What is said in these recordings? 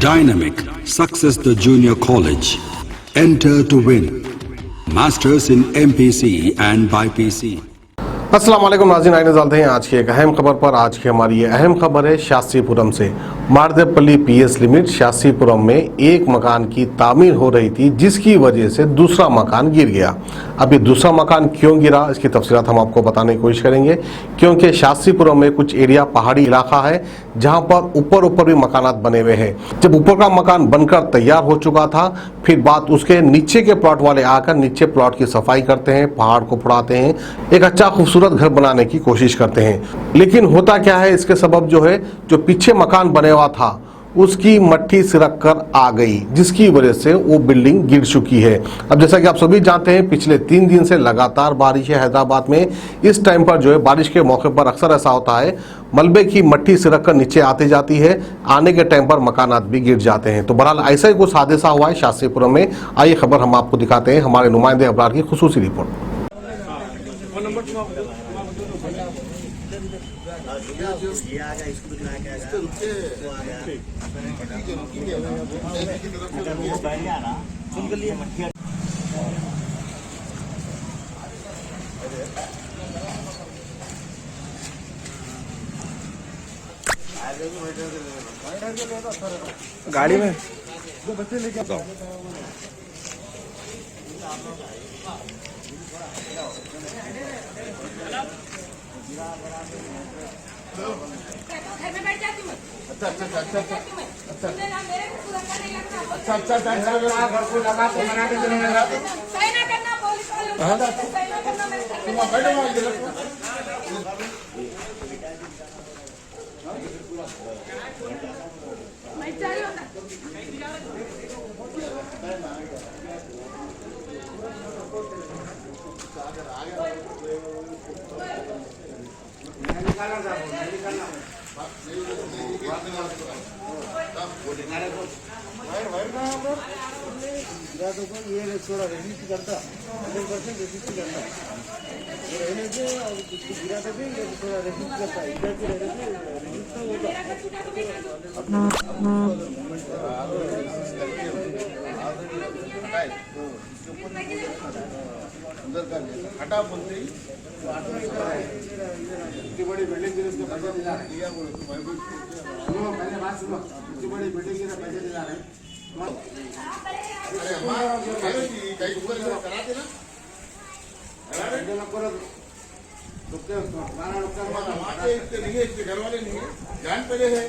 Dynamic Success the Junior College. Enter to win. Masters in MPC and BPC. अस्सलाम वालेकुम नाज़रीन, आइए नज़र हैं आज की एक अहम खबर पर। आज की हमारी ये अहम खबर है शास्त्रीपुरम से। मारदेपल्ली पीएस लिमिट शास्त्रीपुरम में एक मकान की तामीर हो रही थी, जिसकी वजह से दूसरा मकान गिर गया। अब ये दूसरा मकान क्यों गिरा, इसकी तफसीलात हम आपको बताने की कोशिश करेंगे, क्योंकि शास्त्रीपुरम में कुछ एरिया पहाड़ी इलाका है जहाँ पर ऊपर भी मकानात बने हुए हैं। जब ऊपर का मकान बनकर तैयार हो चुका था, फिर बात उसके नीचे के प्लॉट वाले आकर नीचे प्लॉट की सफाई करते हैं, पहाड़ को फुड़ाते हैं, एक अच्छा खूबसूरत घर बनाने की कोशिश करते हैं। लेकिन होता क्या है, इसके सबब जो है, जो पीछे मकान बने हुआ था उसकी मट्टी सिरक कर आ गई, जिसकी वजह से वो बिल्डिंग गिर चुकी है। अब जैसा कि आप सभी जानते हैं, पिछले 3 दिन से लगातार बारिश है हैदराबाद में। इस टाइम पर जो है, बारिश के मौके पर अक्सर ऐसा होता है, मलबे की मट्टी सिरक कर नीचे आती जाती है, आने के टाइम पर मकानात भी गिर जाते हैं। तो बहरहाल ऐसा ही कुछ हादसा हुआ है शास्त्रीपुरम में। आइए खबर हम आपको दिखाते हैं, हमारे नुमाइंदे अबरार की खुसूसी रिपोर्ट। गाड़ी में हटा बोलते ही इतनी बड़ी बिल्डिंग के लिए पैसे दिला रहे हैं। सुनो पहले बात सुनो, इतनी बड़ी बिल्डिंग के लिए पैसे दिला रहे हैं। अरे हमारे कहीं ऊपर करा देना, करा देना करो तो क्या गाना रुकता है। हमारे इतने नहीं है, इसके घर वाले नहीं है, जान पड़े है।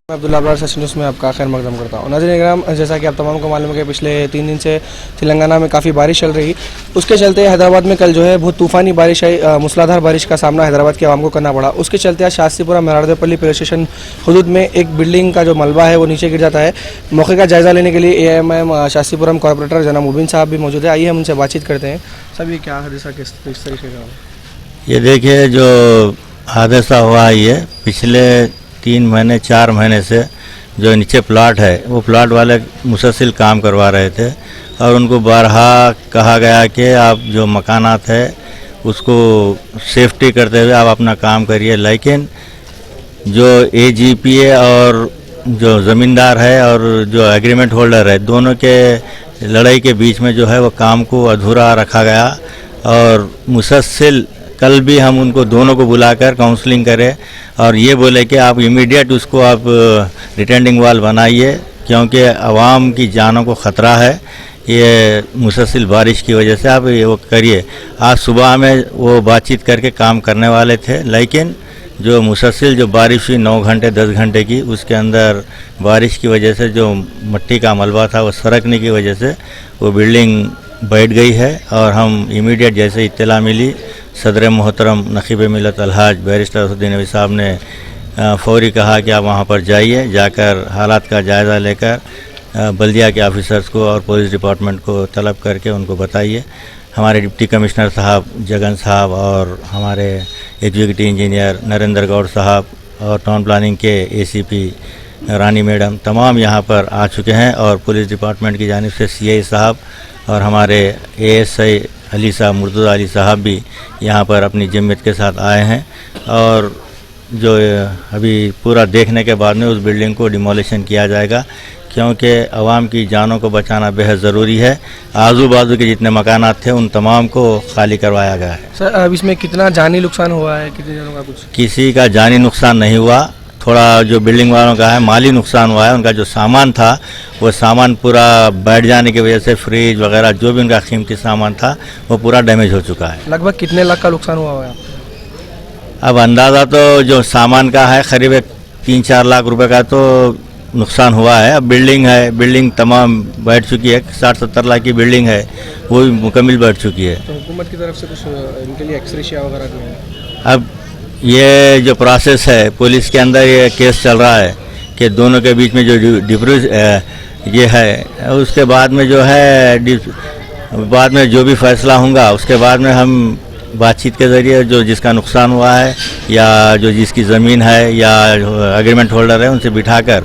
अब्दुल्ला अबरार सच न्यूज़ में आपका खैर मकदम करता हूँ। नाज़रीन इकराम, जैसा कि आप तमाम को मालूम है कि पिछले 3 दिन से तेलंगाना में काफ़ी बारिश चल रही, उसके चलते हैदराबाद में कल जो है बहुत तूफ़ानी बारिश आई। मूसलाधार बारिश का सामना हैदराबाद की आवाम को करना पड़ा। उसके चलते आज शास्त्रीपुरम मारदेपल्ली पुलिस स्टेशन हदूद में एक बिल्डिंग का जो मलबा है वो नीचे गिर जाता है। मौके का जायज़ा लेने के लिए AMM शास्त्रीपुरम कॉर्पोरेटर जनाब मुबीन साहब भी मौजूद है। आइए हम उनसे बातचीत करते हैं। सब ये क्या हादसा किस तरीके का? ये देखिए, जो हादसा हुआ है, ये पिछले 3 महीने 4 महीने से जो नीचे प्लाट है, वो प्लाट वाले मुसलसिल काम करवा रहे थे और उनको बारहा कहा गया कि आप जो मकानात है उसको सेफ्टी करते हुए आप अपना काम करिए। लेकिन जो AGPA और जो ज़मींदार है और जो एग्रीमेंट होल्डर है, दोनों के लड़ाई के बीच में जो है वो काम को अधूरा रखा गया। और मुसलसिल कल भी हम उनको दोनों को बुलाकर काउंसलिंग करें और ये बोले कि आप इमीडिएट उसको आप रिटेंडिंग वाल बनाइए, क्योंकि आवाम की जानों को ख़तरा है। ये मुसलसिल बारिश की वजह से आप ये वो करिए। आज सुबह में वो बातचीत करके काम करने वाले थे, लेकिन जो मुसलसिल जो बारिश हुई 9 घंटे 10 घंटे की, उसके अंदर बारिश की वजह से जो मट्टी का मलबा था वो सरकने की वजह से वो बिल्डिंग बैठ गई है। और हम इमीडिएट जैसे इत्तला मिली, सदर मोहतरम नकीब मिलत अलहाज बैरिस्टर असदुद्दीन नबी साहब ने फौरी कहा कि आप वहाँ पर जाइए, जाकर हालात का जायज़ा लेकर बल्दिया के ऑफिसर्स को और पुलिस डिपार्टमेंट को तलब करके उनको बताइए। हमारे डिप्टी कमिश्नर साहब जगन साहब और हमारे एग्जीक्यूटिव इंजीनियर नरेंद्र गौड़ साहब और टाउन प्लानिंग के ACP रानी मैडम तमाम यहाँ पर आ चुके हैं। और पुलिस डिपार्टमेंट की जानिब से CI साहब और हमारे ASI अली साहब मुर्तज़ा अली साहब भी यहाँ पर अपनी जिम्मत के साथ आए हैं। और जो अभी पूरा देखने के बाद में उस बिल्डिंग को डिमोलिशन किया जाएगा, क्योंकि आवाम की जानों को बचाना बेहद ज़रूरी है। आजू बाजू के जितने मकानात थे उन तमाम को खाली करवाया गया है। सर अब इसमें कितना जानी नुकसान हुआ है, कितने जनों का कुछ? किसी का जानी नुकसान नहीं हुआ, थोड़ा जो बिल्डिंग वालों का है माली नुकसान हुआ है। उनका जो सामान था वो सामान पूरा बैठ जाने की वजह से फ्रिज वगैरह जो भी उनका कीमती सामान था वो पूरा डैमेज हो चुका है। लगभग कितने लाख का नुकसान हुआ है? अब अंदाज़ा तो जो सामान का है करीब 3-4 लाख रुपए का तो नुकसान हुआ है। अब बिल्डिंग है, बिल्डिंग तमाम बैठ चुकी है, 60-70 लाख की बिल्डिंग है, वो भी मुकम्मल बैठ चुकी है। तो हुकूमत की तरफ से कुछ इनके लिए एक्सग्रेशिया वगैरह दिया है? अब ये जो प्रोसेस है पुलिस के अंदर ये केस चल रहा है कि दोनों के बीच में जो डिफ्यूज ये है, उसके बाद में जो है बाद में जो भी फैसला होगा उसके बाद में हम बातचीत के ज़रिए जो जिसका नुकसान हुआ है या जो जिसकी ज़मीन है या एग्रीमेंट होल्डर है उनसे बिठाकर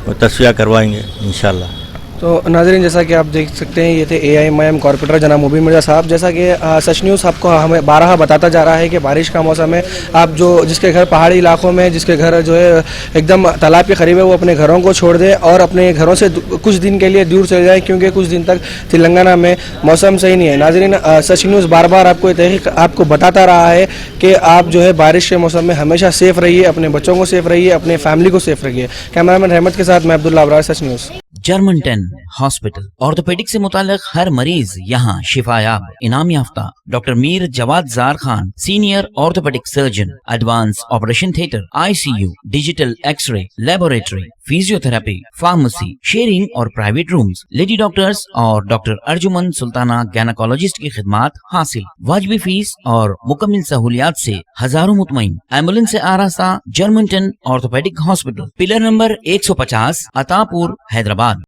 वो तस्वीर करवाएंगे इंशाल्लाह। तो नाज़रीन जैसा कि आप देख सकते हैं ये थे AIMIM कॉर्पोरेटर जनाब मुबीन मिर्ज़ा साहब। जैसा कि सच न्यूज़ आपको हमें बारहा बताता जा रहा है कि बारिश का मौसम है, आप जो जिसके घर पहाड़ी इलाकों में, जिसके घर जो है एकदम तालाब के करीब है, वो अपने घरों को छोड़ दे और अपने घरों से कुछ दिन के लिए दूर चले जाए, क्योंकि कुछ दिन तक तेलंगाना में मौसम सही नहीं है। नाज़रीन सच न्यूज़ बार बार आपको तहरीक आपको बताता रहा है कि आप जो है बारिश के मौसम में हमेशा सेफ़ रहिए, अपने बच्चों को सेफ़ रहिए, अपने फैमिली को सेफ़ रखिए। कैमरामैन रहमत के साथ मैं Abdullah Abrar, Sach news. German 10 hospital orthopedic से मुताल्लिक हर मरीज यहाँ शिफायाब। इनाम याफ्ता doctor Mir Jawad Zar Khan, senior orthopedic surgeon, advance operation theatre, ICU, digital x ray, laboratory, physiotherapy, pharmacy, sharing और प्राइवेट रूम्स, लेडी डॉक्टर्स और डॉक्टर अर्जुमन सुल्ताना गैनाकोलॉजिस्ट की खिदमात हासिल। वाजबी फीस और मुकम्मल सहूलियात से हजारों मुतमईन। एम्बुलेंस से आरास्ता German 10 orthopedic hospital, pillar number 150, Attapur, Hyderabad.